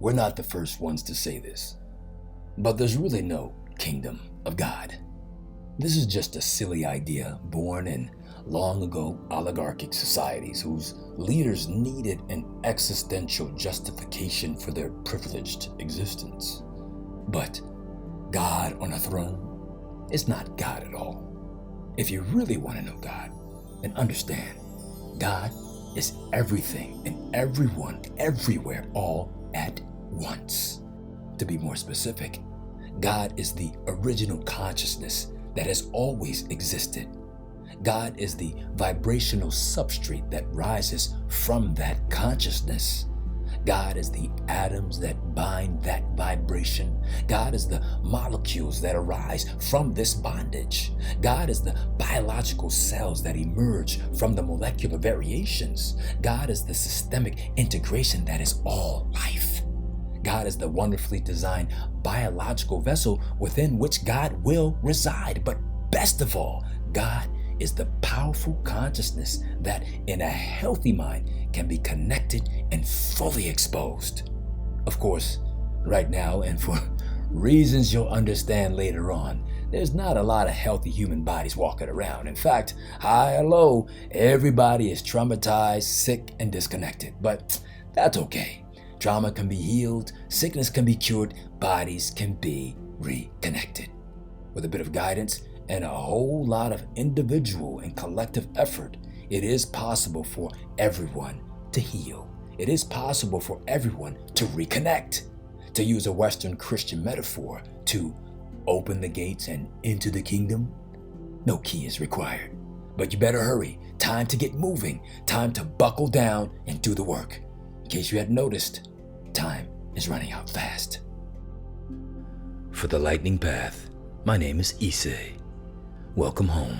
we're not the first ones to say this, but there's really no kingdom of God. This is just a silly idea born in long ago oligarchic societies whose leaders needed an existential justification for their privileged existence. But God on a throne is not God at all. If you really want to know God, then understand God is everything and everyone, everywhere, all at once. To be more specific, God is the original consciousness that has always existed. God is the vibrational substrate that rises from that consciousness. God is the atoms that bind that vibration. God is the molecules that arise from this bondage. God is the biological cells that emerge from the molecular variations. God is the systemic integration that is all life. God is the wonderfully designed biological vessel within which God will reside. But best of all, God is the powerful consciousness that in a healthy mind can be connected and fully exposed. Of course, right now, and for reasons you'll understand later on, there's not a lot of healthy human bodies walking around. In fact, high or low, everybody is traumatized, sick, and disconnected. But that's okay. Trauma can be healed, sickness can be cured, bodies can be reconnected. With a bit of guidance and a whole lot of individual and collective effort, it is possible for everyone to heal. It is possible for everyone to reconnect. To use a Western Christian metaphor, to open the gates and into the kingdom, no key is required. But you better hurry. Time to get moving. Time to buckle down and do the work. In case you hadn't noticed, time is running out fast. For the Lightning Path, my name is Issei. Welcome home.